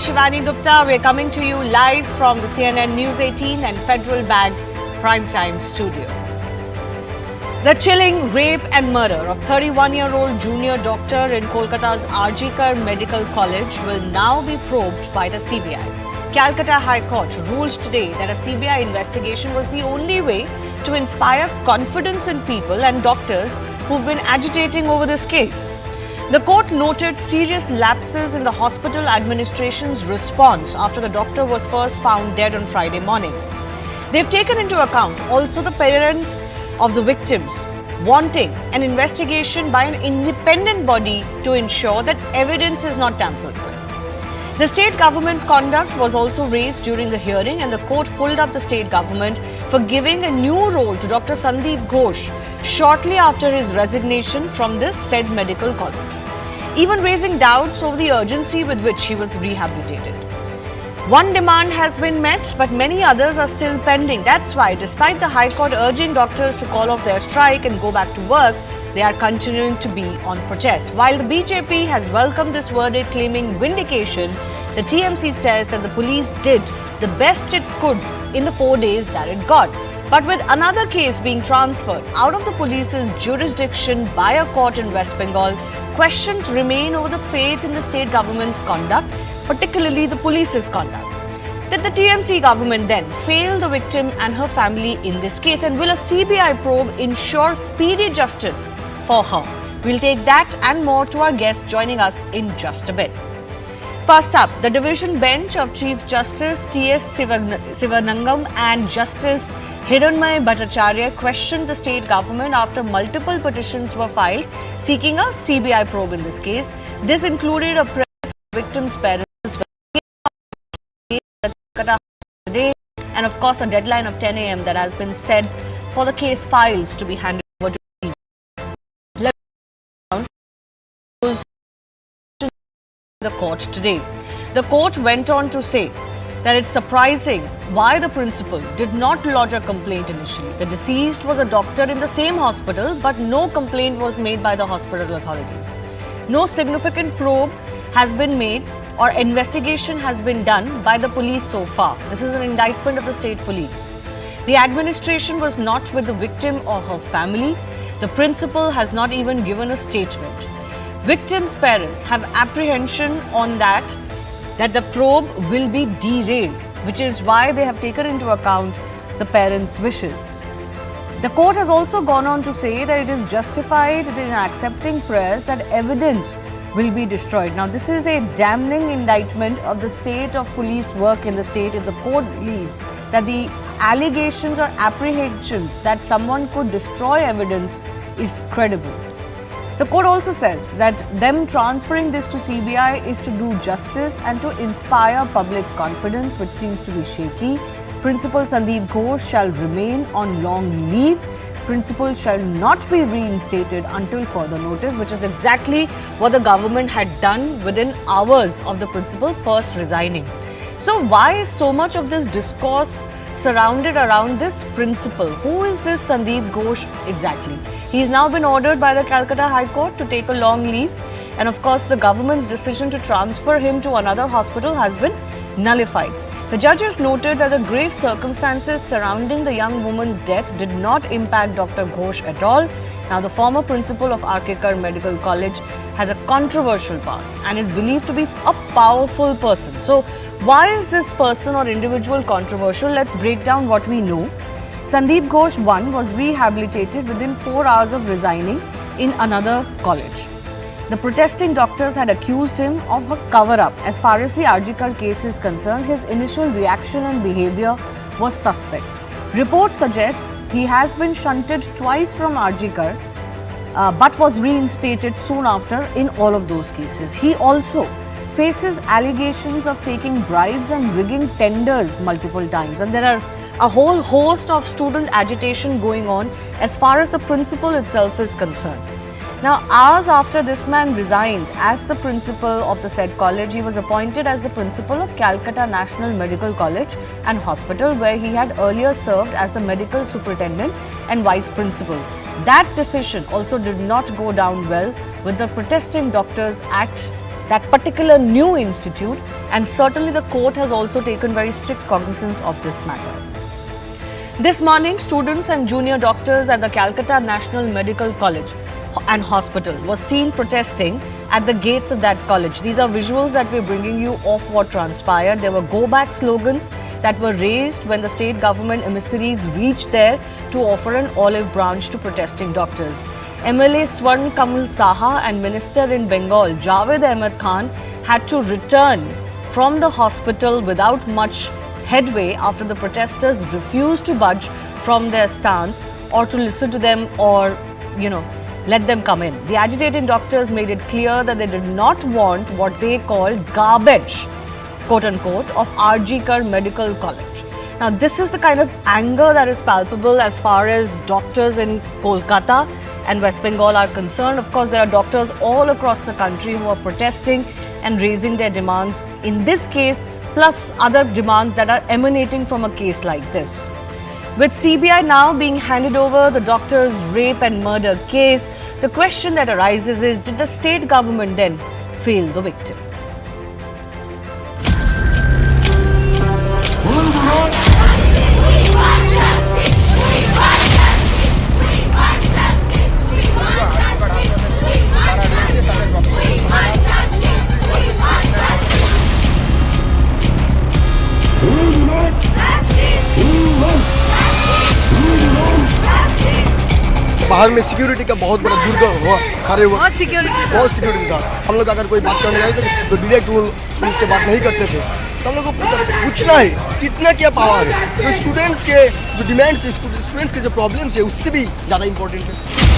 Shivani Gupta, we're coming to you live from the CNN News 18 and Federal Bank Primetime Studio. The chilling rape and murder of 31-year-old junior doctor in Kolkata's Arjikar Medical College will now be probed by the CBI. Calcutta High Court ruled today that a CBI investigation was the only way to inspire confidence in people and doctors who've been agitating over this case. The court noted serious lapses in the hospital administration's response after the doctor was first found dead on Friday morning. They've taken into account also the parents of the victims wanting an investigation by an independent body to ensure that evidence is not tampered with. The state government's conduct was also raised during the hearing, and the court pulled up the state government for giving a new role to Dr. Sandeep Ghosh shortly after his resignation from this said medical college, even raising doubts over the urgency with which he was rehabilitated. One demand has been met, but many others are still pending. That's why, despite the High Court urging doctors to call off their strike and go back to work, they are continuing to be on protest. While the BJP has welcomed this verdict claiming vindication, the TMC says that the police did the best it could in the 4 days that it got. But with another case being transferred out of the police's jurisdiction by a court in West Bengal, questions remain over the faith in the state government's conduct, particularly the police's conduct. Did the TMC government then fail the victim and her family in this case? And will a CBI probe ensure speedy justice for her? We'll take that and more to our guest joining us in just a bit. First up, the division bench of Chief Justice T.S. Sivanangam and Justice Hiranmay Bhattacharya questioned the state government after multiple petitions were filed seeking a CBI probe in this case. This included a prayer for victims' parents today, and of course a deadline of 10 a.m. that has been set for the case files to be handed over to the court today. The court went on to say that it's surprising why the principal did not lodge a complaint initially. The deceased was a doctor in the same hospital, but no complaint was made by the hospital authorities. No significant probe has been made or investigation has been done by the police so far. This is an indictment of the state police. The administration was not with the victim or her family. The principal has not even given a statement. Victims' parents have apprehension on that the probe will be derailed, which is why they have taken into account the parents' wishes. The court has also gone on to say that it is justified in accepting prayers that evidence will be destroyed. Now, this is a damning indictment of the state of police work in the state if the court believes that the allegations or apprehensions that someone could destroy evidence is credible. The court also says that them transferring this to CBI is to do justice and to inspire public confidence, which seems to be shaky. Principal Sandeep Ghosh shall remain on long leave. Principal shall not be reinstated until further notice, which is exactly what the government had done within hours of the principal first resigning. So why is so much of this discourse surrounded around this principal? Who is this Sandeep Ghosh exactly? He's now been ordered by the Calcutta High Court to take a long leave, and of course the government's decision to transfer him to another hospital has been nullified. The judges noted that the grave circumstances surrounding the young woman's death did not impact Dr. Ghosh at all. Now, the former principal of Arjikar Medical College has a controversial past and is believed to be a powerful person. So, why is this person or individual controversial? Let's break down what we know. Sandeep Ghosh 1 was rehabilitated within 4 hours of resigning in another college. The protesting doctors had accused him of a cover-up. As far as the Arjikar case is concerned, his initial reaction and behavior was suspect. Reports suggest he has been shunted twice from Arjikar, but was reinstated soon after in all of those cases. He also faces allegations of taking bribes and rigging tenders multiple times, and there are a whole host of student agitation going on as far as the principal itself is concerned. Now, hours after this man resigned as the principal of the said college, he was appointed as the principal of Calcutta National Medical College and Hospital, where he had earlier served as the medical superintendent and vice principal. That decision also did not go down well with the protesting doctors at that particular new institute, and certainly the court has also taken very strict cognizance of this matter. This morning, students and junior doctors at the Kolkata National Medical College and Hospital were seen protesting at the gates of that college. These are visuals that we're bringing you of what transpired. There were go back slogans that were raised when the state government emissaries reached there to offer an olive branch to protesting doctors. MLA Swarn Kamal Saha and Minister in Bengal Javed Ahmed Khan had to return from the hospital without much headway after the protesters refused to budge from their stance or to listen to them or, let them come in. The agitating doctors made it clear that they did not want what they called garbage, quote unquote, of RG Kar Medical College. Now, this is the kind of anger that is palpable as far as doctors in Kolkata and West Bengal are concerned. Of course, there are doctors all across the country who are protesting and raising their demands in this case, plus other demands that are emanating from a case like this. With CBI now being handed over the doctor's rape and murder case, the question that arises is, did the state government then fail the victim? बाहर में security का बहुत बड़ा दुर्ग हुआ, खड़े हुआ बहुत security था। हम लोग अगर कोई बात करने जाते तो डायरेक्ट उनसे बात नहीं करते थे। तो हम लोग को पूछना है कितना क्या पावर है, तो स्टूडेंट्स के जो डिमांड्स है, स्टूडेंट्स के जो प्रॉब्लम्स है, उससे भी ज़्यादा इम्पोर्टेंट है।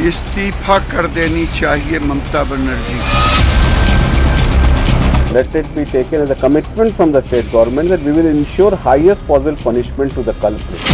इस्तीफा कर देनी चाहिए Mamata Banerjee. Let it be taken as a commitment from the state government that we will ensure highest possible punishment to the culprit.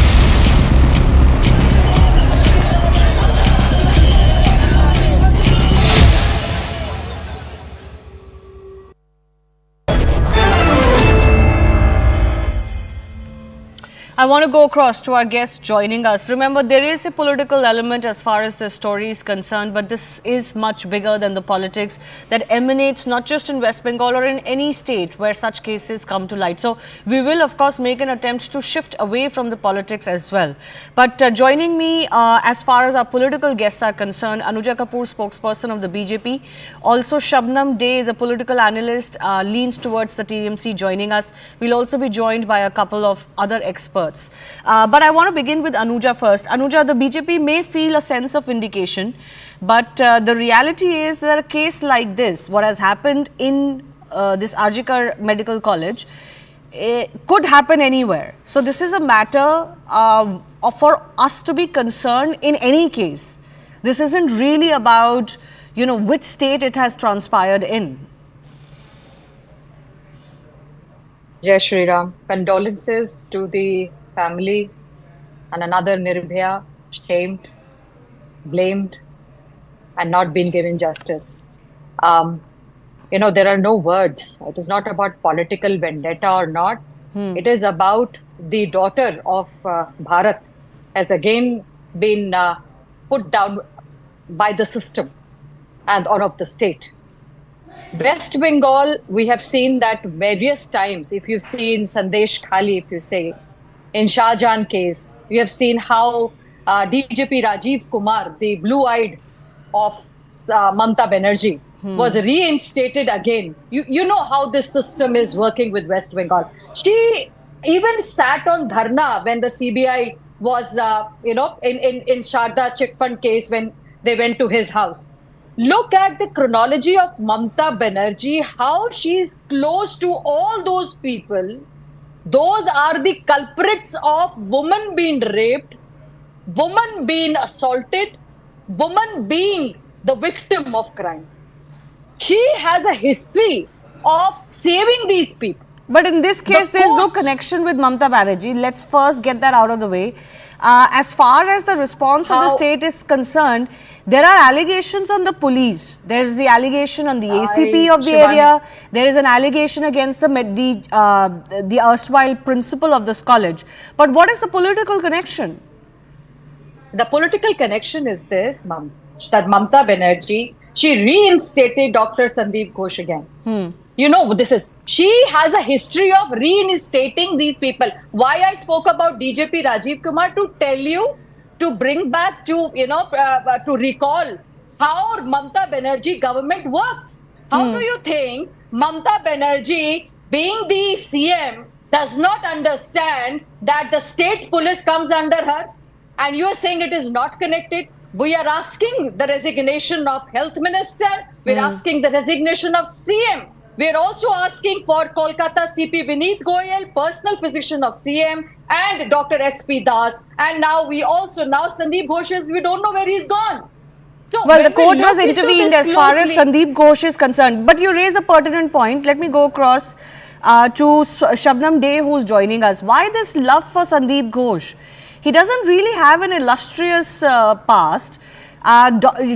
I want to go across to our guests joining us. Remember, there is a political element as far as this story is concerned, but this is much bigger than the politics that emanates not just in West Bengal or in any state where such cases come to light. So we will, of course, make an attempt to shift away from the politics as well. But joining me as far as our political guests are concerned, Anuja Kapoor, spokesperson of the BJP. Also, Shabnam Dey is a political analyst, leans towards the TMC, joining us. We'll also be joined by a couple of other experts. But I want to begin with Anuja first. Anuja, the BJP may feel a sense of vindication, but the reality is that a case like this, what has happened in this RG Kar Medical College, could happen anywhere. So this is a matter for us to be concerned in any case. This isn't really about, which state it has transpired in. Jai Shri Ram. Condolences to the family and another Nirbhaya, shamed, blamed, and not been given justice. There are no words. It is not about political vendetta or not. It is about the daughter of Bharat has again been put down by the system and or of the state. West Bengal, we have seen that various times. If you see in Sandesh Khali, if you say, in Shahjahan case, we have seen how DGP Rajiv Kumar, the blue-eyed of Mamta Banerjee, was reinstated again. You know how this system is working with West Bengal. She even sat on dharna when the CBI was, in Sharda chit fund case when they went to his house. Look at the chronology of Mamta Banerjee, how she's close to all those people. Those are the culprits of women being raped, women being assaulted, women being the victim of crime. She has a history of saving these people. But in this case, there is no connection with Mamta Banerjee. Let's first get that out of the way. As far as the response of the How- state is concerned, there are allegations on the police. There is the allegation on the ACP of the Shivani. area. There is an allegation against the erstwhile principal of this college. But what is the political connection? The political connection is this, that Mamta Banerjee, she reinstated Dr. Sandeep Ghosh again. You know, she has a history of reinstating these people. Why I spoke about DJP Rajiv Kumar, to tell you, to bring back, to recall how Mamta Banerjee government works. How do you think Mamta Banerjee, being the CM, does not understand that the state police comes under her? And you are saying it is not connected. We are asking the resignation of health minister. We're asking the resignation of CM. We're also asking for Kolkata CP Vineet Goyal, personal physician of CM, and Dr. SP Das. And now Sandeep Ghosh we don't know where he's gone. So Well, the when we court has look into intervened this as far as closely- Sandeep Ghosh is concerned. But you raise a pertinent point. Let me go across to Shabnam Dey, who's joining us. Why this love for Sandeep Ghosh? He doesn't really have an illustrious past.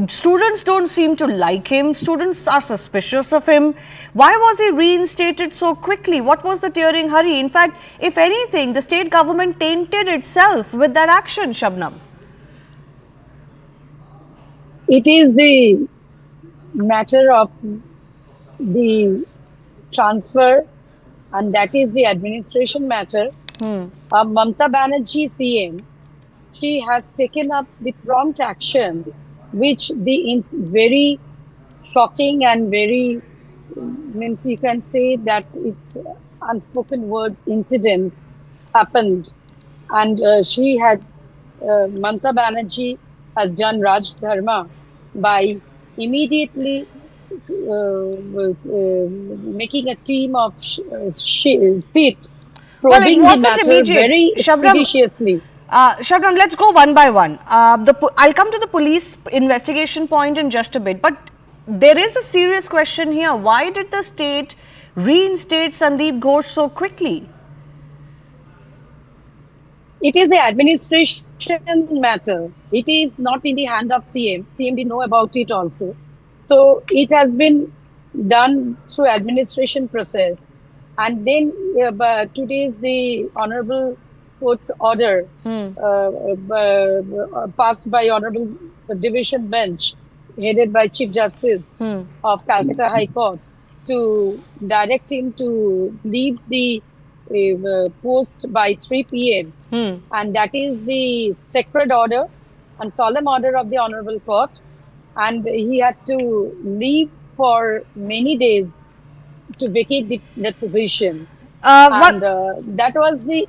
Students don't seem to like him. Students are suspicious of him. Why was he reinstated so quickly? What was the tearing hurry? In fact, if anything, the state government tainted itself with that action, Shabnam. It is the matter of the transfer, and that is the administration matter. Mamta Banerjee CM, she has taken up the prompt action, which very shocking and very, means you can say that it's unspoken words incident happened, and Mamta Banerjee has done Raj Dharma by immediately making a team of sit probing the matter very expeditiously. Shabnam, let's go one by one. I'll come to the police investigation point in just a bit, but there is a serious question here. Why did the state reinstate Sandeep Ghosh so quickly? It is an administration matter. It is not in the hand of CM. CM didn't know about it also. So it has been done through administration process. And then today's the Honorable Court's order passed by Honorable Deviation Bench, headed by Chief Justice of Calcutta High Court, to direct him to leave the post by 3 p.m. And that is the sacred order and solemn order of the Honorable Court. And he had to leave for many days to vacate that position. That was the...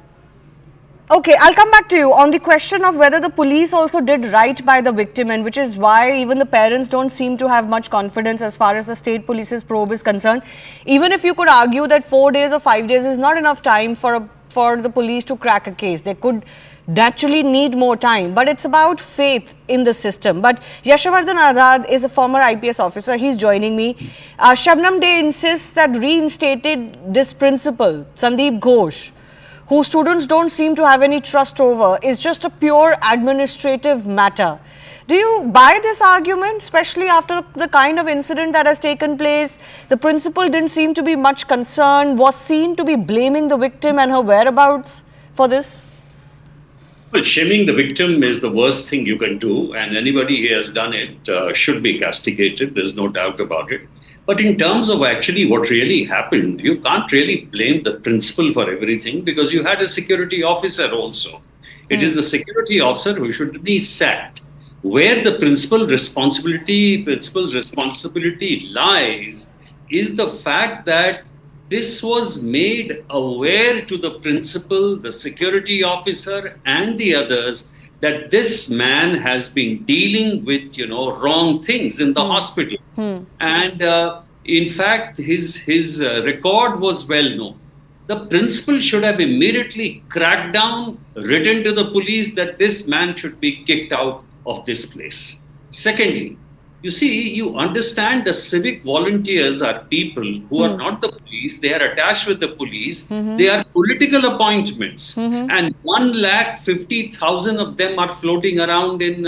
Okay, I'll come back to you on the question of whether the police also did right by the victim, and which is why even the parents don't seem to have much confidence as far as the state police's probe is concerned. Even if you could argue that 4 days or 5 days is not enough time for the police to crack a case, they could naturally need more time, but it's about faith in the system. But Yashavardhan Adad is a former IPS officer. He's joining me. Shabnam Dey insists that reinstated this principal, Sandeep Ghosh, who students don't seem to have any trust over, is just a pure administrative matter. Do you buy this argument, especially after the kind of incident that has taken place? The principal didn't seem to be much concerned, was seen to be blaming the victim and her whereabouts for this? Well, shaming the victim is the worst thing you can do, and anybody who has done it should be castigated. There's no doubt about it. But in terms of actually what really happened, you can't really blame the principal for everything, because you had a security officer also. It is the security officer who should be sacked. Where the principal's responsibility lies is the fact that this was made aware to the principal, the security officer, and the others that this man has been dealing with, wrong things in the hospital. And in fact, his record was well known. The principal should have immediately cracked down, written to the police that this man should be kicked out of this place. Secondly, You see, you understand the civic volunteers are people who are not the police, they are attached with the police, they are political appointments, and 150,000 of them are floating around in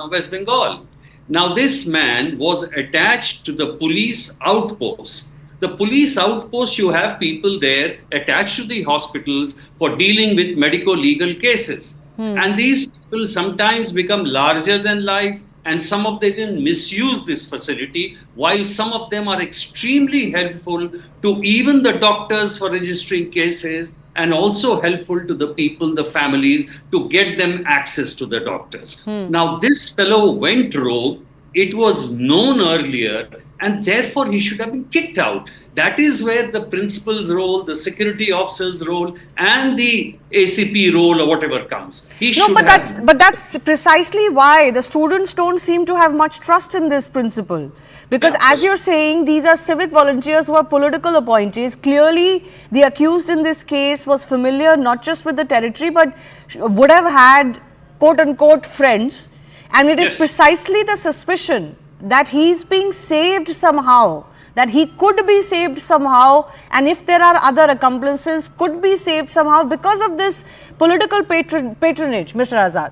West Bengal. Now, this man was attached to the police outpost. The police outpost, you have people there attached to the hospitals for dealing with medico legal cases. And these people sometimes become larger than life, and some of them even misuse this facility, while some of them are extremely helpful to even the doctors for registering cases, and also helpful to the people, the families, to get them access to the doctors. Now, this fellow went rogue. It was known earlier, and therefore he should have been kicked out. That is where the principal's role, the security officer's role, and the ACP role or whatever comes. He No, should but have. that's precisely why the students don't seem to have much trust in this principal. Because as you're saying, these are civic volunteers who are political appointees. Clearly, the accused in this case was familiar not just with the territory, but would have had quote-unquote friends. And it is Yes. precisely the suspicion that he's being saved somehow, that he could be saved somehow, and if there are other accomplices, could be saved somehow because of this political patronage, Mr. Azad.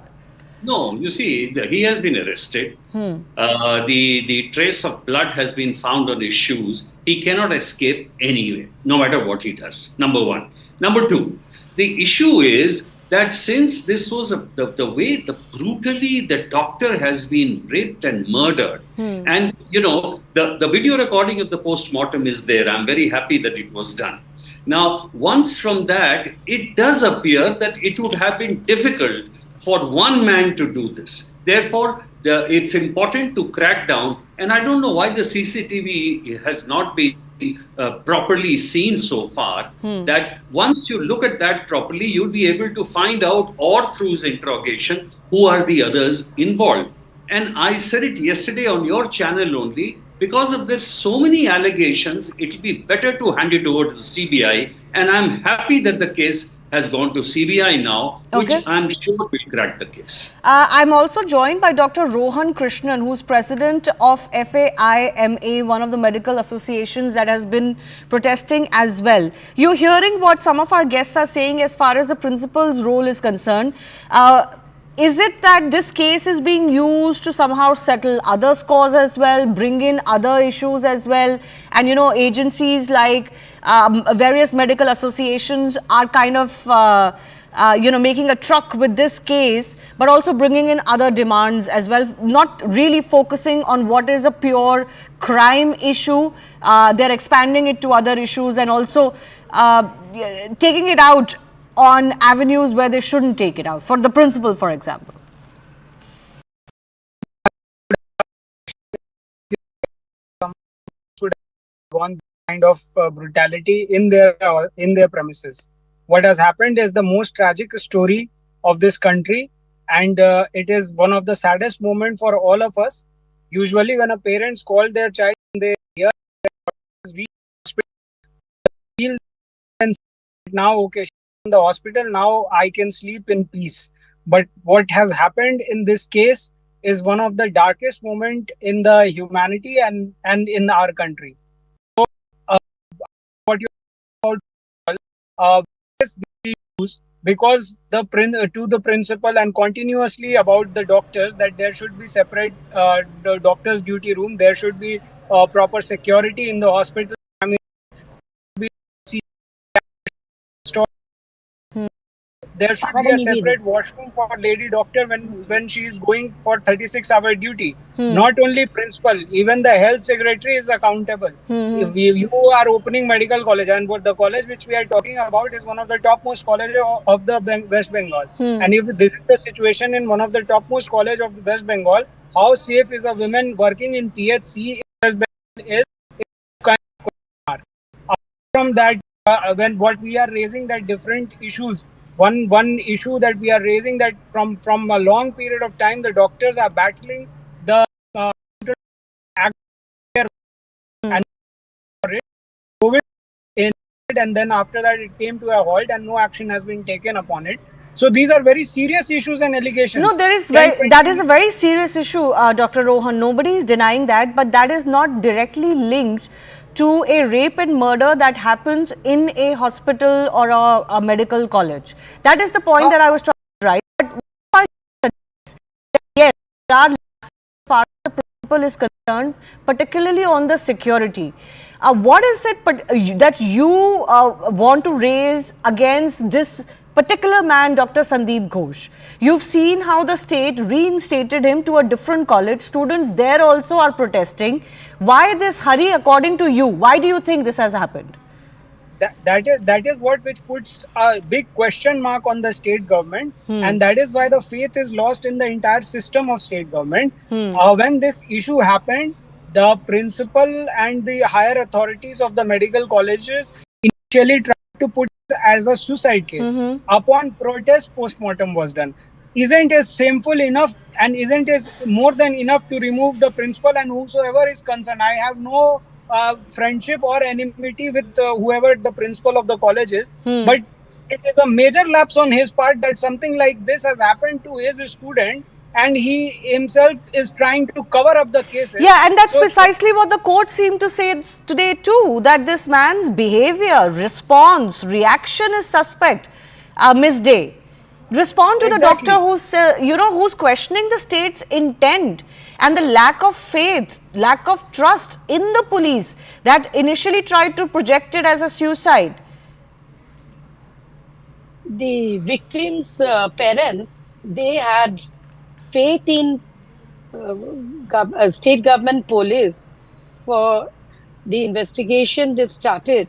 No, you see, he has been arrested. The trace of blood has been found on his shoes. He cannot escape anyway, no matter what he does. Number one. Number two, the issue is that since this was the way the brutally the doctor has been raped and murdered, and the video recording of the post-mortem is there. I'm very happy that it was done. Now, once from that, it does appear that it would have been difficult for one man to do this. Therefore, it's important to crack down. And I don't know why the CCTV has not been properly seen so far. That once you look at that properly, you'll be able to find out, or through his interrogation, who are the others involved. And I said it yesterday on your channel only, because of there's so many allegations, it will be better to hand it over to the CBI. And I'm happy that the case has gone to CBI now, which Okay. I'm sure will crack the case. I'm also joined by Dr. Rohan Krishnan, who's president of FAIMA, one of the medical associations that has been protesting as well. You're hearing what some of our guests are saying as far as the principal's role is concerned. Is it that this case is being used to somehow settle other scores as well, bring in other issues as well? And, agencies like various medical associations are kind of, making a truck with this case, but also bringing in other demands as well, not really focusing on what is a pure crime issue. They're expanding it to other issues and also taking it out on avenues where they shouldn't take it out, for the principal, for example. Would have gone kind of brutality in their premises. What has happened is the most tragic story of this country, and it is one of the saddest moments for all of us. Usually, when a parents call their child, they hear we feel now okay, in the hospital, now I can sleep in peace. But what has happened in this case is one of the darkest moment in the humanity and in our country. So, what you about is the issues, because to the principal and continuously about the doctors, that there should be separate the doctor's duty room, there should be proper security in the hospital. There should be a separate washroom for lady doctor when she is going for 36-hour duty. Not only principal, even the health secretary is accountable. If you are opening medical college, and what the college which we are talking about is one of the topmost colleges of the West Bengal. And if this is the situation in one of the topmost college of the West Bengal, how safe is a woman working in PHC in West Bengal is from that. When what we are raising, that different issues. One issue that we are raising, that from a long period of time the doctors are battling the act and COVID in it, and then after that it came to a halt and no action has been taken upon it. So these are very serious issues and allegations. No, there is 10, that is a very serious issue, Dr. Rohan. Nobody is denying that, but that is not directly linked to a rape and murder that happens in a hospital or a medical college. That is the point that I was trying to drive. But what are yes, there are as far as the principle is concerned, particularly on the security. What is it that you want to raise against this particular man, Dr. Sandeep Ghosh? You've seen how the state reinstated him to a different college. Students there also are protesting. Why this hurry according to you? Why do you think this has happened? That is what which puts a big question mark on the state government, and that is why the faith is lost in the entire system of state government. When this issue happened, the principal and the higher authorities of the medical colleges initially tried to put it as a suicide case. Upon protest, post-mortem was done. Isn't it shameful enough, and isn't it more than enough to remove the principal and whosoever is concerned? I have no friendship or enmity with whoever the principal of the college is, but it is a major lapse on his part that something like this has happened to his student, and he himself is trying to cover up the cases. Yeah, and that's precisely what the court seemed to say today too, that this man's behavior, response, reaction is suspect. Ms. Day, respond to the doctor who's who's questioning the state's intent and the lack of faith, lack of trust in the police that initially tried to project it as a suicide. The victims' parents, they had faith in state government police for the investigation they started,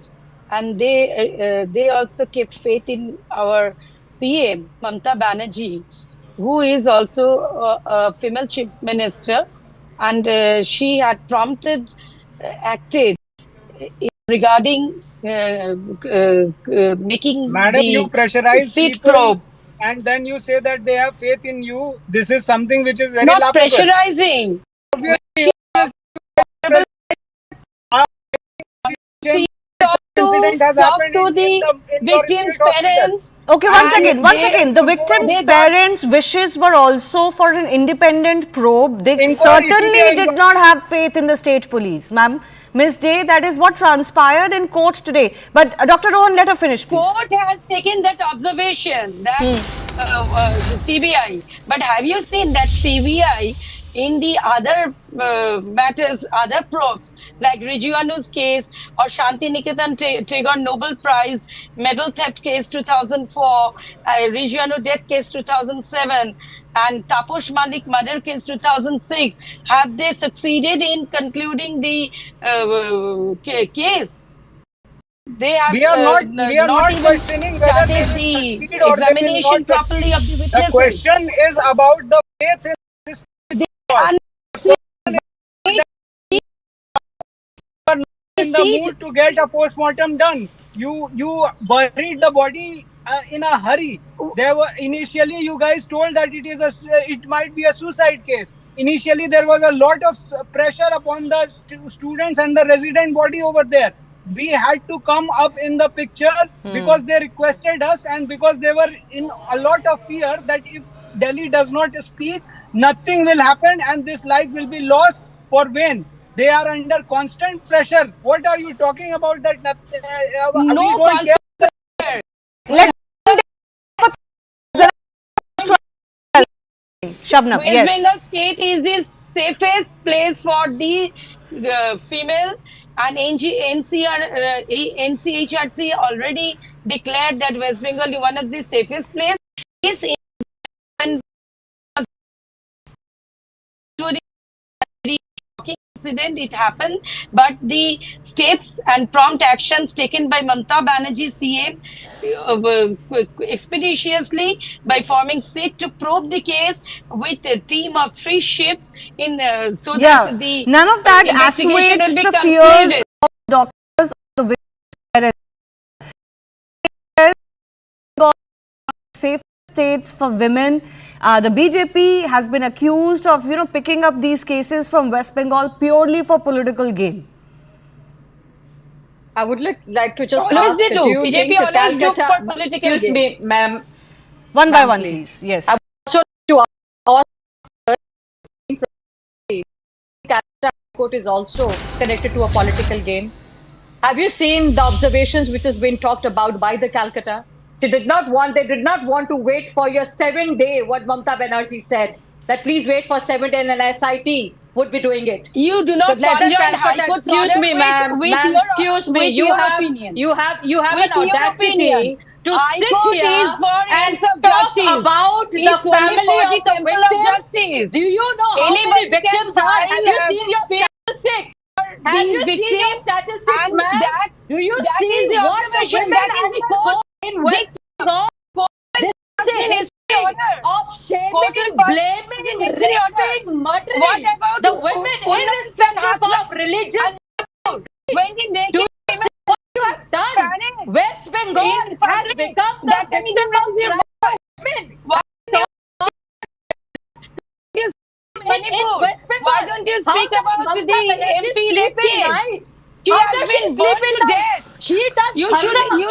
and they also kept faith in our PM Mamata Banerjee, who is also a female chief minister, and she had prompted acted regarding making Madam, you pressurize seat people probe. and then you say that they have faith in you. This is something which is very not laughable. pressurizing. Incident has Talk happened to the in your victims' state hospital. parents. Okay, one second. The victims' they got- parents' wishes were also for an independent probe. They Inquiry, certainly CBI did not have faith in the state police, ma'am. Ms. Day, that is what transpired in court today. But Dr. Rohan, let her finish, please. Court has taken that observation that the CBI. But have you seen that CBI in the other matters, other probes like Rijuanu's case or Shanti Niketan Tagore Nobel Prize medal theft case 2004, Rijuanu death case 2007, and Taposh Malik murder case 2006, have they succeeded in concluding the case? They have We are not even questioning whether they started will the succeed or they will examination not properly succeed. of the The witnesses. question is about the faith in this. In the mood to get a post-mortem done. You buried the body in a hurry. There were initially you guys told that it might be a suicide case. Initially there was a lot of pressure upon the students and the resident body over there. We had to come up in the picture because they requested us, and because they were in a lot of fear that if Delhi does not speak, nothing will happen and this life will be lost for when. They are under constant pressure. What are you talking about? That we No don't care. Let Shabnam, West yes. Bengal state is the safest place for the female, and NCHRC already declared that West Bengal is one of the safest places. This incident, it happened, but the steps and prompt actions taken by Mamata Banerjee CM expeditiously by forming SIT to probe the case with a team of 3 ships in so that the none of that investigation assuaged will be the concluded. fears of doctors or the victims' parents. Safe states for women. The BJP has been accused of, picking up these cases from West Bengal purely for political gain. I would like to just Always ask, they do do. you BJP think always look Calcutta, for political excuse gain. me, ma'am, One by Ma'am, one, please. Yes. I also to all Calcutta Court is also connected to a political game. Have you seen the observations which has been talked about by the Calcutta? They did not want to wait for your 7 day, what Mamta Banerjee said, that please wait for 7 day and an SIT would be doing it. You do So not let the conjoin High Calcutta, Court's excuse order me, ma'am, with excuse me, with your opinion. you have With an your opinion. audacity to High sit Court here is for and ends of talk justice. about It's the only family for the of the temple of victims. justice. Do you know how Anybody many can victims are? Have you file seen your statistics? Have the you seen your victim, statistics, and ma'am? Do you that see is the what the observation women that is and the the court in West Bengal? This is a history of shaming, blaming, raping, murdering What about the women irrespective of religion. when did they Do you see what you have done? panic West Bengal in has public? become the That can even victim of raise your women. Manipur? Why don't you speak about the MP rape case? She has been burned to death. She does You dharna.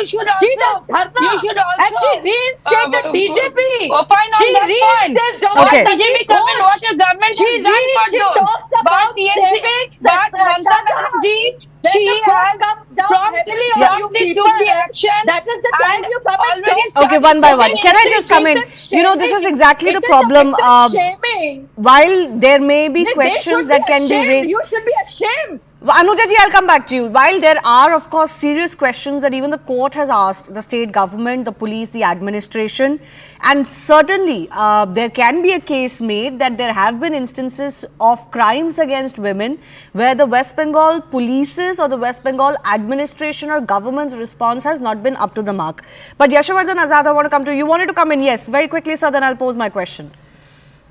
should She does also dharna. And she reinstated BJP. opine on She that point. reinstates What Okay. BJP government, what your government She has done for she those. talks But about TNC, civics, but Mamata etc. Banerjee, Then she the court has comes down heavily on you promptly people. took the action That is the time and you come and already talk. Okay, one by one. Okay, Can I it just is come in? victim You know, this is shaming. exactly It the is problem. victim shaming. While there may be They questions should be that can be ashamed. raised. You should be ashamed. Anuja ji, I'll come back to you. While there are, of course, serious questions that even the court has asked the state government, the police, the administration, and certainly there can be a case made that there have been instances of crimes against women where the West Bengal police's or the West Bengal administration or government's response has not been up to the mark. But Yashovardhan Azad, I want to come to you. You wanted to come in, yes, very quickly, sir, then I'll pose my question.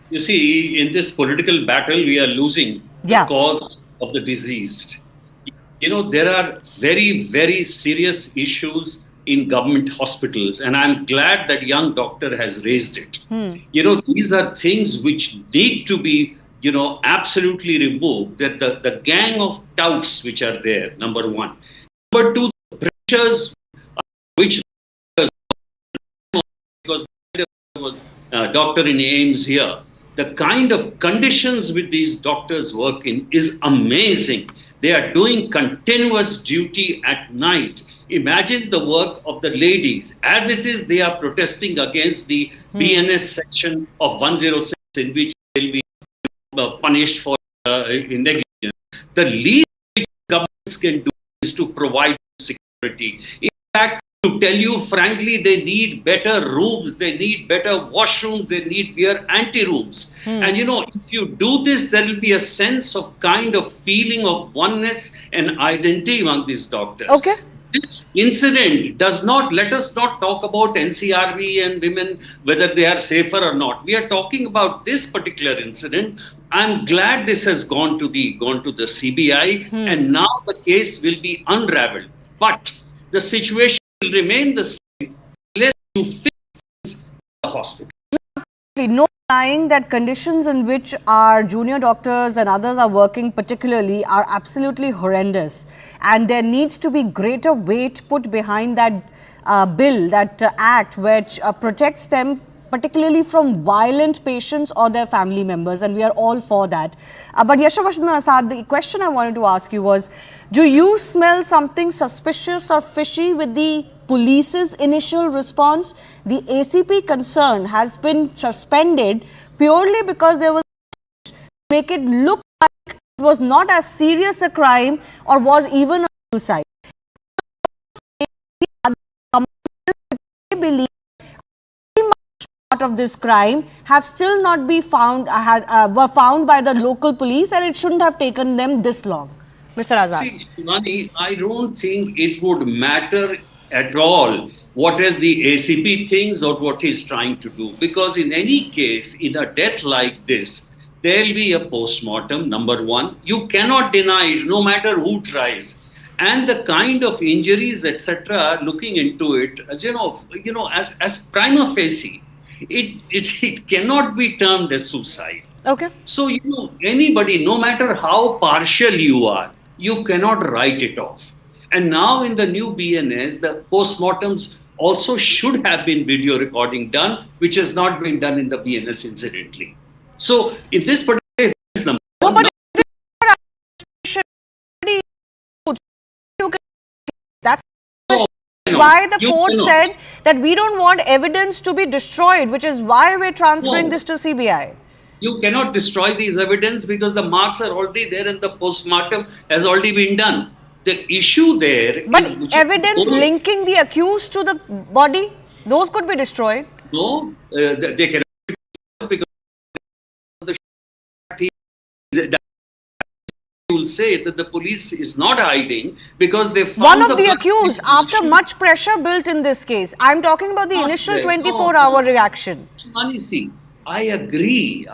You see, in this political battle, we are losing Yeah. the cause of the diseased. You know, there are very, very serious issues in government hospitals, and I'm glad that young doctor has raised it. You know, these are things which need to be, you know, absolutely removed. That the gang of touts which are there, number one. Number two, the pressures which because there was a doctor in AIMS here. The kind of conditions with these doctors work in is amazing. They are doing continuous duty at night. Imagine the work of the ladies. As it is, they are protesting against the BNS section of 106 in which they will be punished for negligence. The least which governments can do is to provide security. In fact, to tell you frankly, they need better rooms, they need better washrooms, they need better anti-rooms. And you know, if you do this, there will be a sense of kind of feeling of oneness and identity among these doctors. Okay. This incident does not, let us not talk about NCRB and women, whether they are safer or not. We are talking about this particular incident. I'm glad this has gone to the CBI, and now the case will be unraveled. But the situation will remain the same unless you fix the hospital. No denying that conditions in which our junior doctors and others are working particularly are absolutely horrendous, and there needs to be greater weight put behind that bill, that act which protects them particularly from violent patients or their family members, and we are all for that. But Yashovardhan Azad, the question I wanted to ask you was, do you smell something suspicious or fishy with the police's initial response? The ACP concern has been suspended purely because there was make it look like it was not as serious a crime or was even a suicide. They believe part of this crime have still not been found, were found by the local police, and it shouldn't have taken them this long. Mr. Azad. See, Shivani, I don't think it would matter at all what is the ACP thinks or what he's trying to do. Because in any case, in a death like this, there will be a post-mortem, number one. You cannot deny it, no matter who tries. And the kind of injuries, etc., looking into it, as as prima facie, it cannot be termed as suicide. Okay. So, anybody, no matter how partial you are, you cannot write it off. And now in the new BNS, the postmortems also should have been video recording done, which has not been done in the BNS incidentally. So in this particular case, number No, one, but that's why the you court cannot. said that we don't want evidence to be destroyed, which is why we're transferring No. this to CBI. You cannot destroy these evidence because the marks are already there and the postmortem has already been done. The issue there But is which evidence linking the accused to the body, those could be destroyed. no, they cannot because the that will say that the police is not hiding because they found One of the blood accused, after much pressure built in this case. I'm talking about the Not initial there. 24-hour reaction. Shivani, see, I agree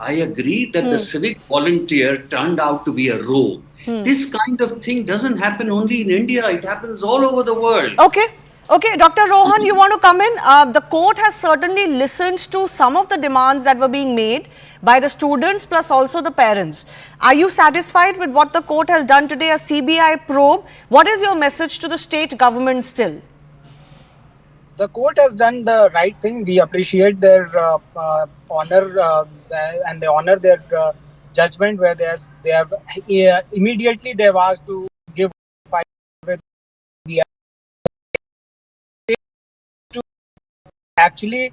that the civic volunteer turned out to be a rogue. This kind of thing doesn't happen only in India, it happens all over the world. Okay, Dr. Rohan, you want to come in? The court has certainly listened to some of the demands that were being made by the students plus also the parents. Are you satisfied with what the court has done today, a CBI probe? What is your message to the state government still? The court has done the right thing. We appreciate their honor and they honor their judgment where they have immediately they have asked to give with the to actually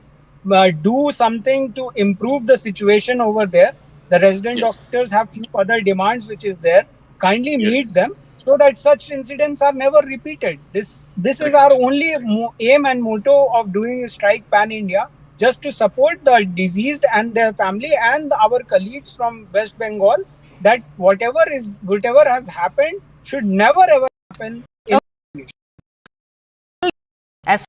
do something to improve the situation over there. The resident doctors have few other demands which is there. Kindly meet them so that such incidents are never repeated. This is our only aim and motto of doing strike pan India, just to support the deceased and their family and our colleagues from West Bengal, that whatever has happened should never ever happen in As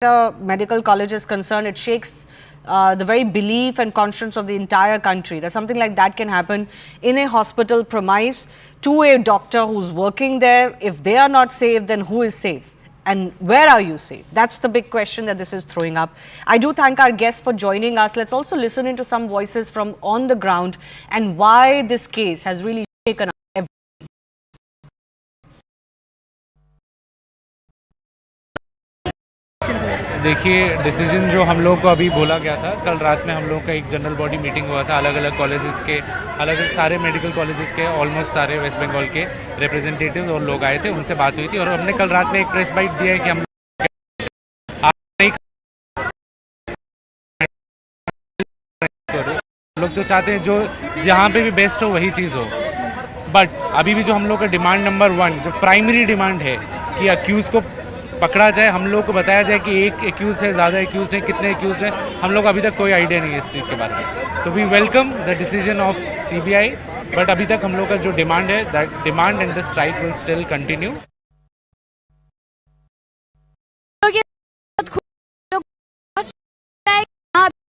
the medical college is concerned, it shakes the very belief and conscience of the entire country that something like that can happen in a hospital premise to a doctor who's working there. If they are not safe, then who is safe? And where are you safe? That's the big question that this is throwing up. I do thank our guests for joining us. Let's also listen into some voices from on the ground and why this case has really shaken up everything. देखिए, decision जो हम लोग को अभी बोला गया था, कल रात में हम लोग का एक जनरल बॉडी मीटिंग हुआ था, अलग अलग कॉलेजेस के, अलग सारे मेडिकल कॉलेजेस के, ऑलमोस्ट सारे वेस्ट बंगाल के रिप्रेजेंटेटिव और लोग आए थे, उनसे बात हुई थी और हमने कल रात में एक प्रेस बाइट दिया है कि हम लोग तो चाहते हैं जो जहाँ पे भी बेस्ट हो वही चीज़ हो, बट अभी भी जो हम लोग का डिमांड नंबर 1 जो प्राइमरी डिमांड है कि अक्यूज़ को पकड़ा जाए, हम लोग को बताया जाए कि एक एक्यूज़ है, ज़्यादा एक्यूज़ हैं, कितने एक्यूज़ हैं, हम लोग अभी तक कोई आइडिया नहीं है इस चीज़ के बारे में. तो we welcome the decision of CBI, but अभी तक हम लोग का जो डिमांड है, that demand and the strike will still continue.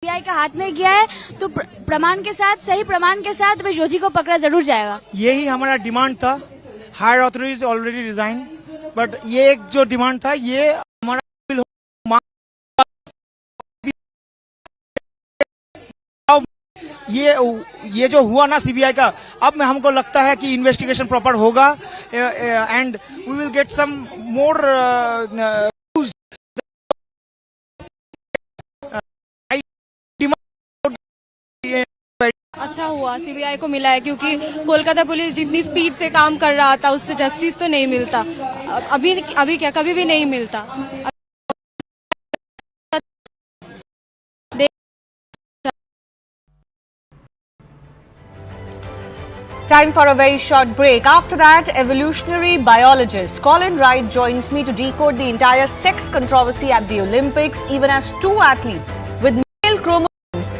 CBI के हाथ में गया है तो प्रमाण के साथ, सही प्रमाण के साथ विरोधी को पकड़ा जरूर जाएगा. यही हमारा डिमांड था. Higher authorities already resign, but ये एक जो डिमांड था ये हमारा ये जो हुआ ना CBI का, अब में हमको लगता है कि इन्वेस्टिगेशन प्रॉपर होगा and we will get some more. अच्छा हुआ CBI को मिला है, क्योंकि कोलकाता पुलिस जितनी स्पीड से काम कर रहा था उससे जस्टिस तो नहीं मिलता. अभी क्या कभी भी नहीं मिलता. Time for a very short break. After that, evolutionary biologist Colin Wright joins me to decode the entire sex controversy at the Olympics, even as 2 athletes with male chromosomes.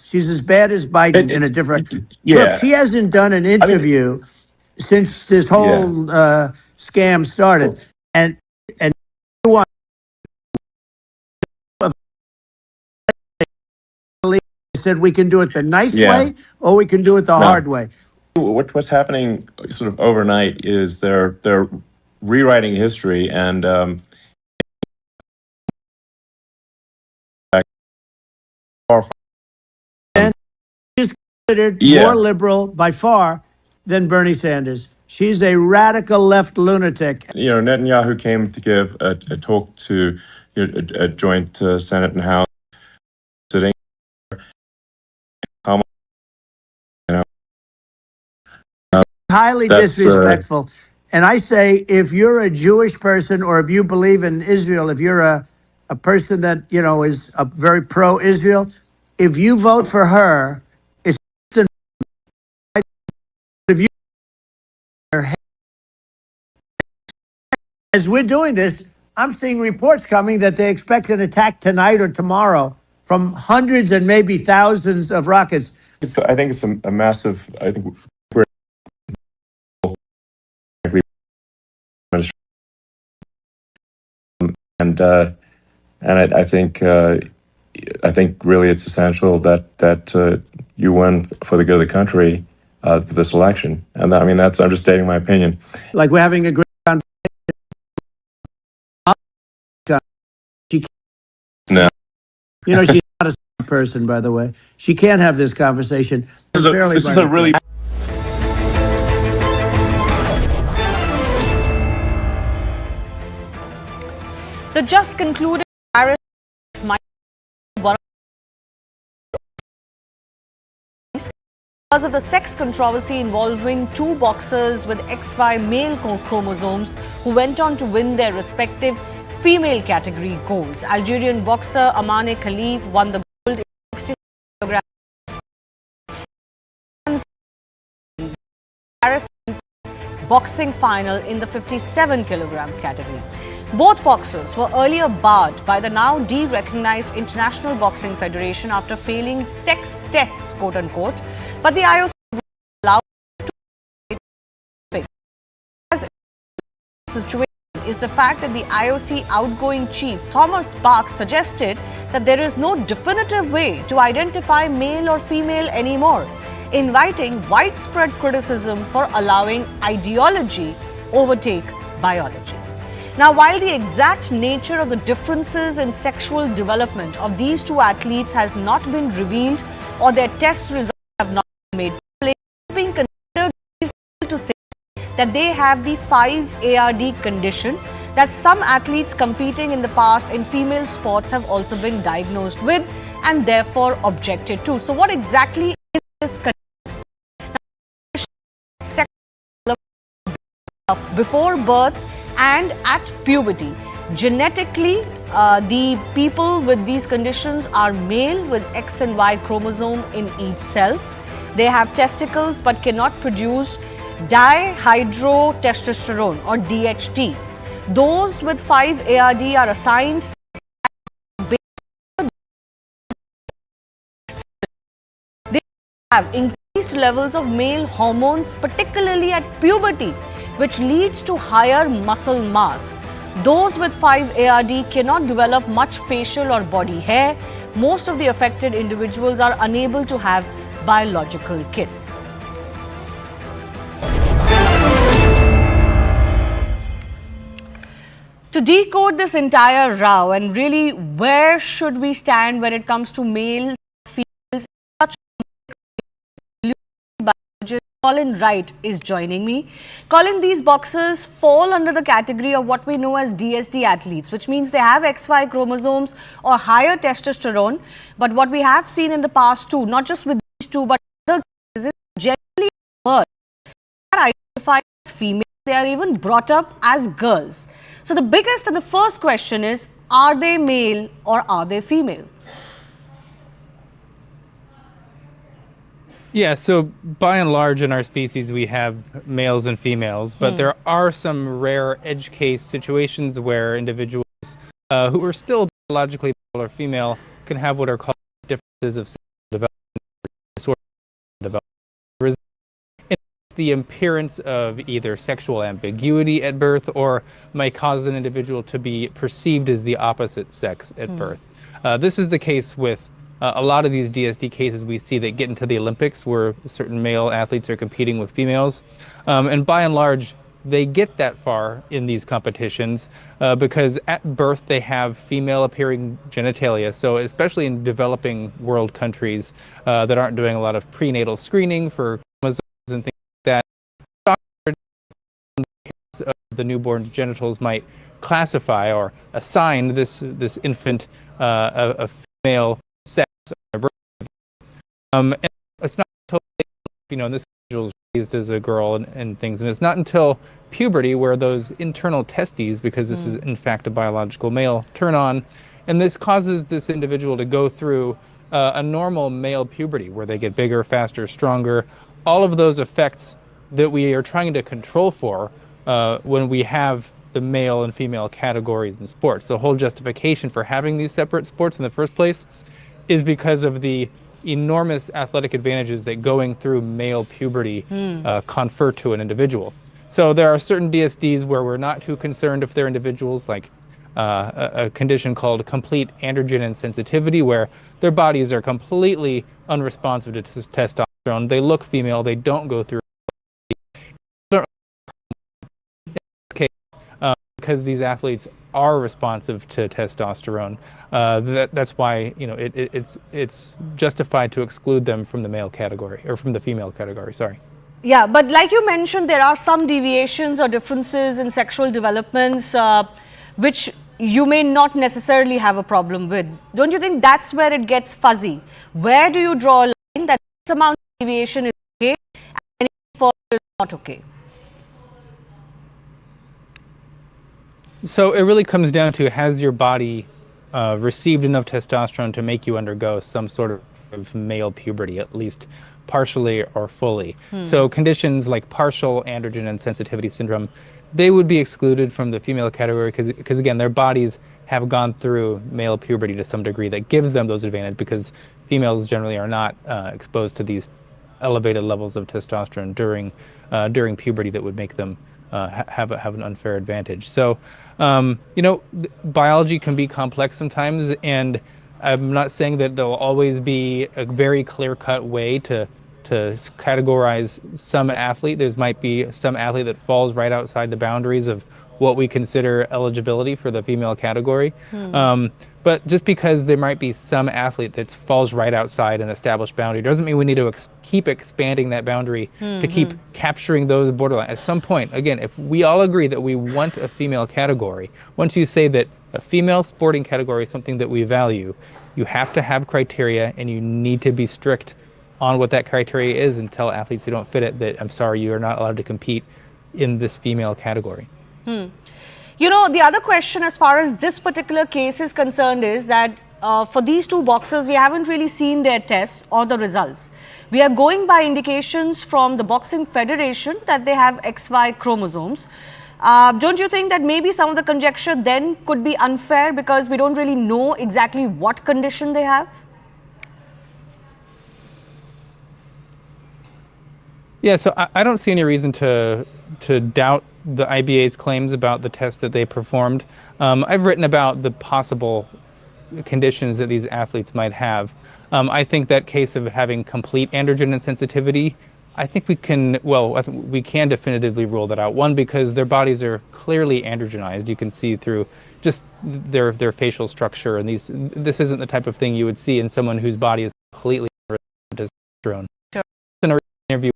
She's as bad as Biden in a different. Look, she hasn't done an interview since this whole scam started, and one said we can do it the nice way or we can do it the hard way. What's happening sort of overnight is they're rewriting history and She's considered more liberal by far than Bernie Sanders. She's a radical left lunatic. Netanyahu came to give a talk to a joint Senate and House sitting. Highly disrespectful. And I say, if you're a Jewish person or if you believe in Israel, if you're a person that, is a very pro-Israel, if you vote for her, it's if you as we're doing this, I'm seeing reports coming that they expect an attack tonight or tomorrow from hundreds and maybe thousands of rockets. I think it's a massive. I think we're and I think really it's essential that you win for the good of the country for this election, and I'm just stating my opinion. Like we're having a great conversation. No, she's not a smart person, by the way. She can't have this conversation. This is a really. The just concluded Paris might be one because of the sex controversy involving two boxers with XY male chromosomes who went on to win their respective female category golds. Algerian boxer Imane Khelif won the gold in 60 kilograms. Paris boxing final in the 57 kilograms category. Both boxers were earlier barred by the now de-recognized International Boxing Federation after failing sex tests, quote unquote, but the IOC allowed to as situation is the fact that the IOC outgoing chief Thomas Bach suggested that there is no definitive way to identify male or female anymore, inviting widespread criticism for allowing ideology overtake biology. Now, while the exact nature of the differences in sexual development of these two athletes has not been revealed or their test results have not been made public, it's being considered to say that they have the 5-ARD condition that some athletes competing in the past in female sports have also been diagnosed with and therefore objected to. So what exactly is this condition? Before birth and at puberty. Genetically, the people with these conditions are male with X and Y chromosome in each cell. They have testicles but cannot produce dihydrotestosterone or DHT. Those with 5-ARD are assigned they have increased levels of male hormones, particularly at puberty, which leads to higher muscle mass. Those with 5-ARD cannot develop much facial or body hair. Most of the affected individuals are unable to have biological kids. To decode this entire row and really where should we stand when it comes to male, females, such Colin Wright is joining me. Colin, these boxers fall under the category of what we know as DSD athletes, which means they have XY chromosomes or higher testosterone. But what we have seen in the past too, not just with these two, but other cases, generally birth are identified as female, they are even brought up as girls. So the biggest and the first question is, are they male or are they female? Yeah, so by and large in our species we have males and females, but there are some rare edge case situations where individuals who are still biologically male or female can have what are called differences of sexual development. The appearance of either sexual ambiguity at birth or might cause an individual to be perceived as the opposite sex at birth. This is the case with a lot of these DSD cases we see that get into the Olympics where certain male athletes are competing with females. And by and large, they get that far in these competitions because at birth they have female appearing genitalia. So especially in developing world countries that aren't doing a lot of prenatal screening for chromosomes and things like that, of the newborn genitals might classify or assign this infant a female sex. And it's not until, this individual is raised as a girl and things, and it's not until puberty where those internal testes, because this is in fact a biological male, turn on, and this causes this individual to go through a normal male puberty where they get bigger, faster, stronger. All of those effects that we are trying to control for when we have the male and female categories in sports. The whole justification for having these separate sports in the first place is because of the enormous athletic advantages that going through male puberty confer to an individual. So there are certain DSDs where we're not too concerned if they're individuals, like a condition called complete androgen insensitivity, where their bodies are completely unresponsive to testosterone. They look female, they don't go through. Because these athletes are responsive to testosterone, that's why it's justified to exclude them from the male category or from the female category. Sorry. Yeah, but like you mentioned, there are some deviations or differences in sexual developments which you may not necessarily have a problem with. Don't you think that's where it gets fuzzy? Where do you draw a line that this amount of deviation is okay and anything further is not okay? So it really comes down to, has your body received enough testosterone to make you undergo some sort of male puberty, at least partially or fully. So conditions like partial androgen insensitivity syndrome, they would be excluded from the female category because again, their bodies have gone through male puberty to some degree that gives them those advantages, because females generally are not exposed to these elevated levels of testosterone during puberty that would make them have an unfair advantage. So, biology can be complex sometimes, and I'm not saying that there'll always be a very clear-cut way to categorize some athlete. There might be some athlete that falls right outside the boundaries of what we consider eligibility for the female category. But just because there might be some athlete that falls right outside an established boundary doesn't mean we need to keep expanding that boundary to keep capturing those borderline. At some point, again, if we all agree that we want a female category, once you say that a female sporting category is something that we value, you have to have criteria and you need to be strict on what that criteria is and tell athletes who don't fit it that, I'm sorry, you are not allowed to compete in this female category. The other question as far as this particular case is concerned is that for these two boxers, we haven't really seen their tests or the results. We are going by indications from the Boxing Federation that they have XY chromosomes. Don't you think that maybe some of the conjecture then could be unfair because we don't really know exactly what condition they have? Yeah, so I don't see any reason to doubt the IBA's claims about the tests that they performed. I've written about the possible conditions that these athletes might have. I think that case of having complete androgen insensitivity, I think we can definitively rule that out. One, because their bodies are clearly androgenized. You can see through just their facial structure, and this isn't the type of thing you would see in someone whose body is completely testosterone. Sure. In an interview,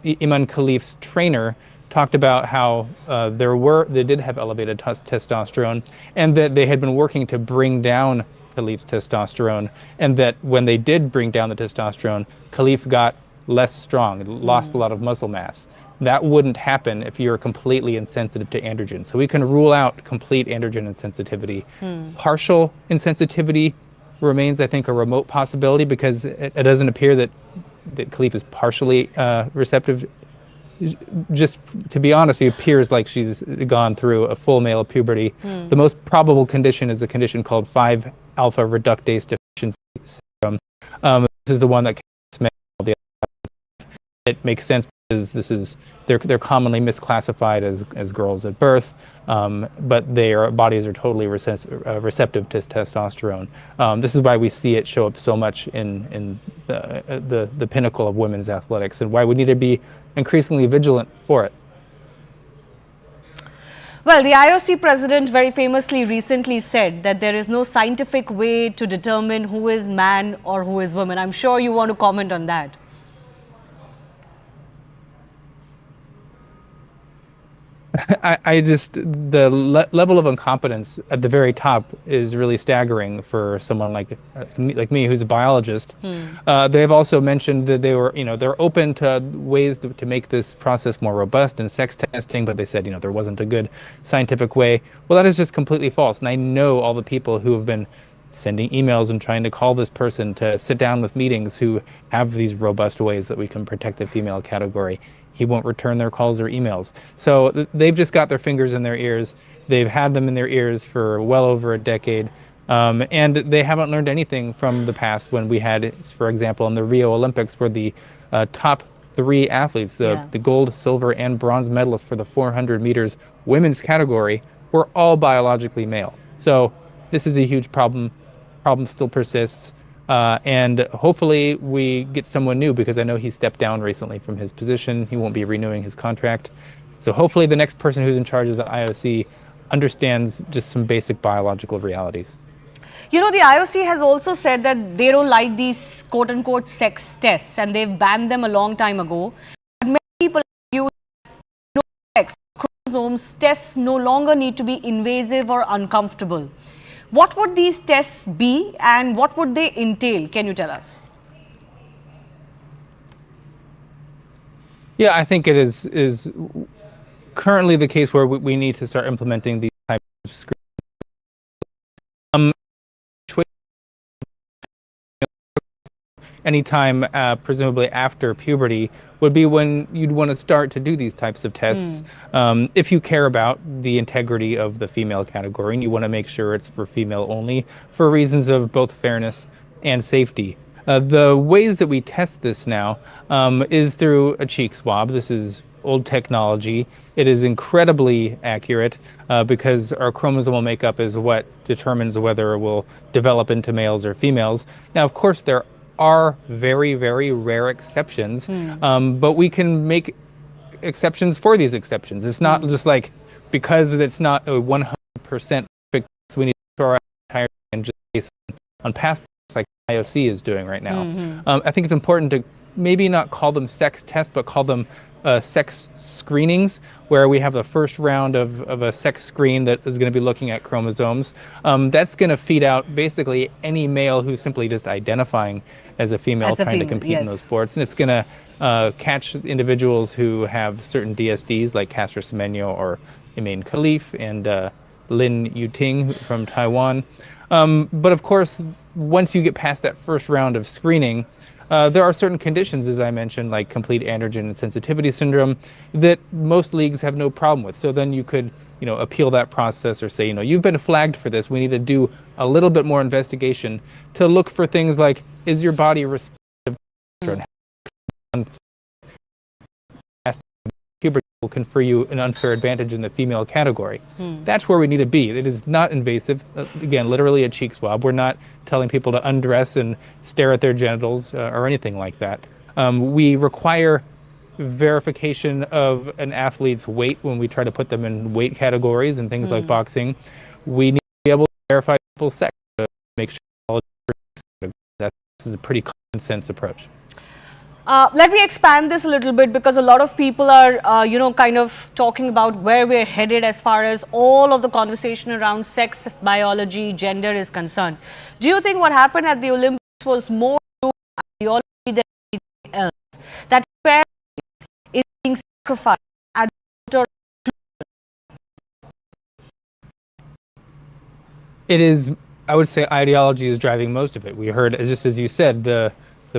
Imane Khelif's trainer talked about how they did have elevated testosterone, and that they had been working to bring down Khelif's testosterone, and that when they did bring down the testosterone, Khelif got less strong, lost a lot of muscle mass. That wouldn't happen if you're completely insensitive to androgen. So we can rule out complete androgen insensitivity. Partial insensitivity remains, I think, a remote possibility because it doesn't appear that Khelif is partially receptive. Just to be honest, it appears like she's gone through a full male puberty. The most probable condition is a condition called 5-alpha reductase deficiency syndrome. This is the one that it makes sense because they're commonly misclassified as girls at birth, but their bodies are totally receptive to testosterone. This is why we see it show up so much in the pinnacle of women's athletics, and why we need to be increasingly vigilant for it. Well, the IOC president very famously recently said that there is no scientific way to determine who is man or who is woman. I'm sure you want to comment on that. The level of incompetence at the very top is really staggering for someone like me, who's a biologist. They've also mentioned that they're open to ways to make this process more robust in sex testing, but they said, there wasn't a good scientific way. Well, that is just completely false. And I know all the people who have been sending emails and trying to call this person to sit down with meetings who have these robust ways that we can protect the female category. He won't return their calls or emails. So they've just got their fingers in their ears. They've had them in their ears for well over a decade. And they haven't learned anything from the past when we had, for example, in the Rio Olympics, where the top 3 athletes, the gold, silver, and bronze medalists for the 400 meters women's category, were all biologically male. So this is a huge problem. Problem still persists. And hopefully we get someone new, because I know he stepped down recently from his position. He won't be renewing his contract. So hopefully the next person who's in charge of the IOC understands just some basic biological realities. The IOC has also said that they don't like these quote-unquote sex tests, and they've banned them a long time ago. But many people argue no sex chromosomes tests no longer need to be invasive or uncomfortable. What would these tests be and what would they entail? Can you tell us? Yeah, I think it is currently the case where we need to start implementing these types of screening. Anytime, presumably after puberty, would be when you'd want to start to do these types of tests. If you care about the integrity of the female category and you want to make sure it's for female only, for reasons of both fairness and safety. The ways that we test this now is through a cheek swab. This is old technology. It is incredibly accurate because our chromosomal makeup is what determines whether it will develop into males or females. Now, of course, there are very, very rare exceptions, but we can make exceptions for these exceptions. It's not just like, because it's not a 100% perfect, so we need to throw our entire and just based on past like IOC is doing right now. I think it's important to maybe not call them sex tests, but call them sex screenings, where we have the first round of a sex screen that is going to be looking at chromosomes. That's going to feed out basically any male who's simply just identifying as a female trying to compete in those sports. And it's going to catch individuals who have certain DSDs like Caster Semenya or Imane Khelif and Lin Yuting from Taiwan. But of course, once you get past that first round of screening, there are certain conditions, as I mentioned, like complete androgen insensitivity syndrome, that most leagues have no problem with. So then you could, appeal that process or say, you've been flagged for this. We need to do a little bit more investigation to look for things like, is your body responsive to puberty will confer you an unfair advantage in the female category. That's where we need to be. It is not invasive. Again, literally a cheek swab. We're not telling people to undress and stare at their genitals or anything like that. We require verification of an athlete's weight when we try to put them in weight categories and things like boxing. We need to be able to verify people's sex to make sure that this is a pretty common sense approach. Let me expand this a little bit, because a lot of people are, kind of talking about where we're headed as far as all of the conversation around sex, biology, gender is concerned. Do you think what happened at the Olympics was more to ideology than anything else? sacrifice at the altar. It is, I would say, ideology is driving most of it. We heard, just as you said, the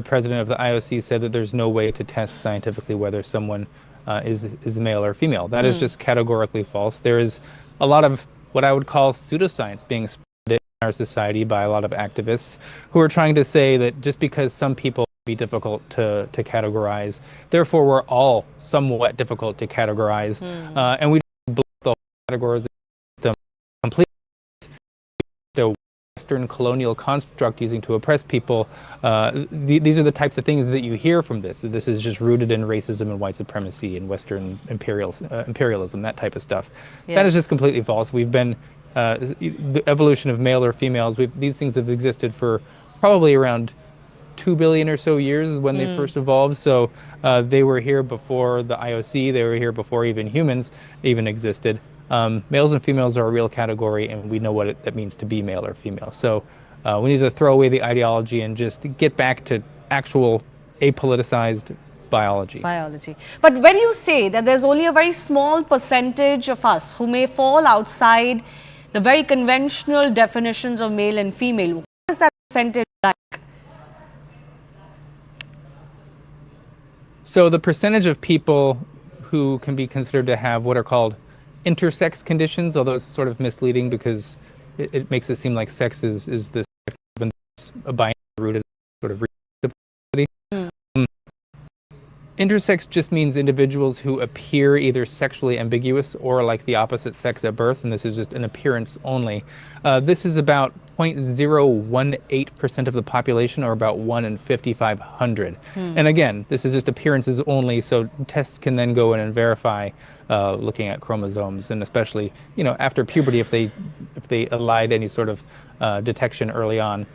president of the IOC said that there's no way to test scientifically whether someone is male or female. That is just categorically false. There is a lot of what I would call pseudoscience being spread in our society by a lot of activists who are trying to say that just because some people be difficult to categorize, therefore we're all somewhat difficult to categorize, and we block the categorization system completely. The Western colonial construct using to oppress people. These are the types of things that you hear from this. This is just rooted in racism and white supremacy and Western imperialism, that type of stuff. Yes. That is just completely false. We've been the evolution of male or females. These things have existed for probably around 2 billion or so years is when they first evolved. So they were here before the IOC. They were here before even humans even existed. Males and females are a real category, and we know what that means to be male or female. So we need to throw away the ideology and just get back to actual apoliticized biology. But when you say that there's only a very small percentage of us who may fall outside the very conventional definitions of male and female, what is that percentage like? So the percentage of people who can be considered to have what are called intersex conditions, although it's sort of misleading because it makes it seem like sex is this a binary rooted sort of reproducibility. Intersex just means individuals who appear either sexually ambiguous or like the opposite sex at birth, and this is just an appearance only. This is about 0.018% of the population, or about 1 in 5,500. And again, this is just appearances only, so tests can then go in and verify looking at chromosomes, and especially, you know, after puberty, if they elide any sort of detection early on,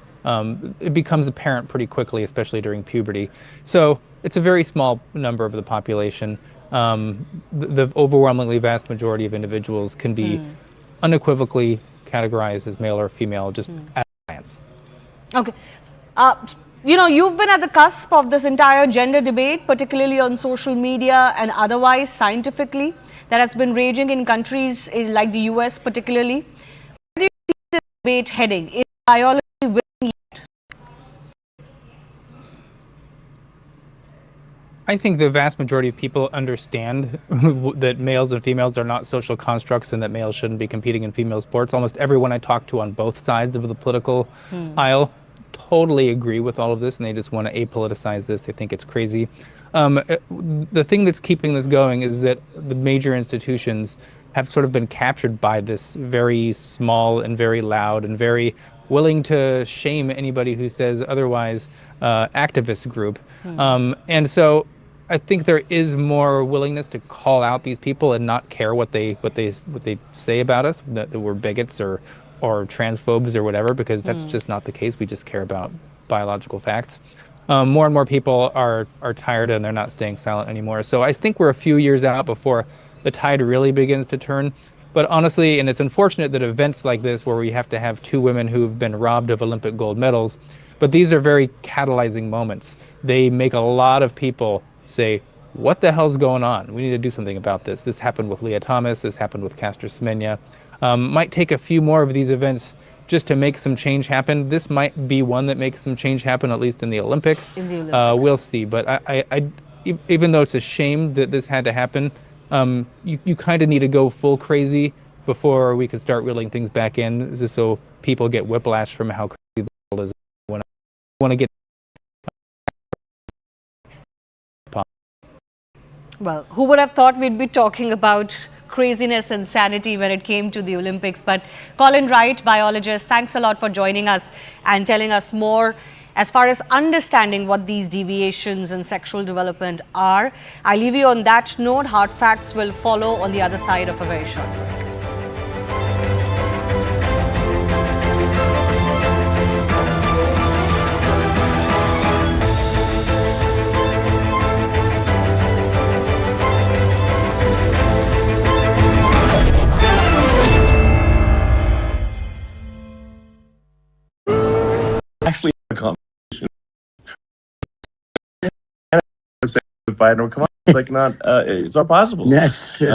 it becomes apparent pretty quickly, especially during puberty. So it's a very small number of the population. The overwhelmingly vast majority of individuals can be unequivocally categorized as male or female, just at a glance. Okay. You know, you've been at the cusp of this entire gender debate, particularly on social media and otherwise scientifically, that has been raging in countries like the US particularly. Where do you see this debate heading? Is biology winning yet? I think the vast majority of people understand that males and females are not social constructs and that males shouldn't be competing in female sports. Almost everyone I talk to on both sides of the political aisle totally agree with all of this, and they just want to apoliticize this. They think it's crazy. The thing that's keeping this going is that the major institutions have sort of been captured by this very small and very loud and very willing to shame anybody who says otherwise activist group. And so I think there is more willingness to call out these people and not care what they say about us, that we're bigots or transphobes or whatever, because that's just not the case. We just care about biological facts. More and more people are tired and they're not staying silent anymore. So I think we're a few years out before the tide really begins to turn. But honestly, and it's unfortunate that events like this, where we have to have two women who've been robbed of Olympic gold medals, but these are very catalyzing moments. They make a lot of people say, what the hell's going on? We need to do something about this. This happened with Leah Thomas. This happened with Caster Semenya. Might take a few more of these events just to make some change happen. This might be one that makes some change happen, at least in the Olympics. We'll see. But I even though it's a shame that this had to happen, you kind of need to go full crazy before we can start reeling things back in, just so people get whiplash from how crazy the world is. When I want to get Well, who would have thought we'd be talking about craziness and sanity when it came to the Olympics? But Colin Wright, biologist, thanks a lot for joining us and telling us more as far as understanding what these deviations in sexual development are. I leave you on that note. Hard facts will follow on the other side of a very short break. Actually, a competition. Biden, come on. It's like not. It's not possible. That's true.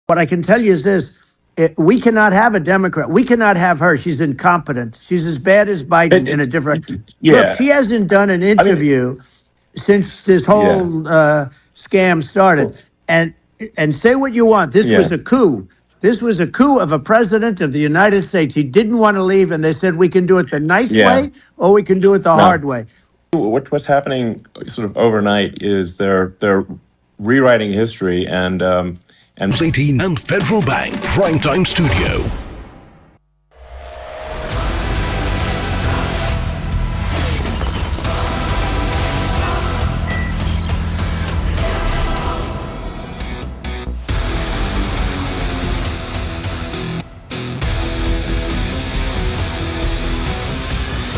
What I can tell you is this. We cannot have a Democrat. We cannot have her. She's incompetent. She's as bad as Biden in a different. Yeah. Look, she hasn't done an interview since this whole scam started. And say what you want. This was a coup. This was a coup of a president of the United States. He didn't want to leave, and they said we can do it the nice way or we can do it the hard way. What's happening sort of overnight is they're rewriting history and 18 and Federal Bank Primetime Studio.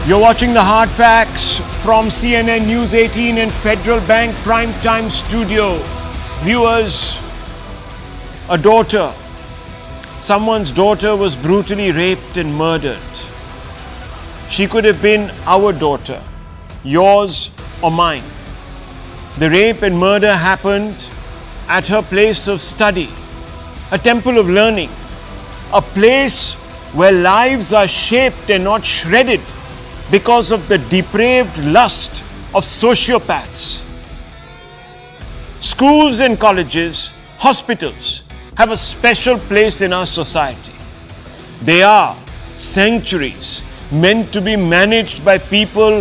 You're watching the Hard Facts from CNN News 18 and Federal Bank Primetime Studio. Viewers, someone's daughter was brutally raped and murdered. She could have been our daughter, yours or mine. The rape and murder happened at her place of study, a temple of learning, a place where lives are shaped and not shredded because of the depraved lust of sociopaths. Schools and colleges, hospitals have a special place in our society. They are sanctuaries meant to be managed by people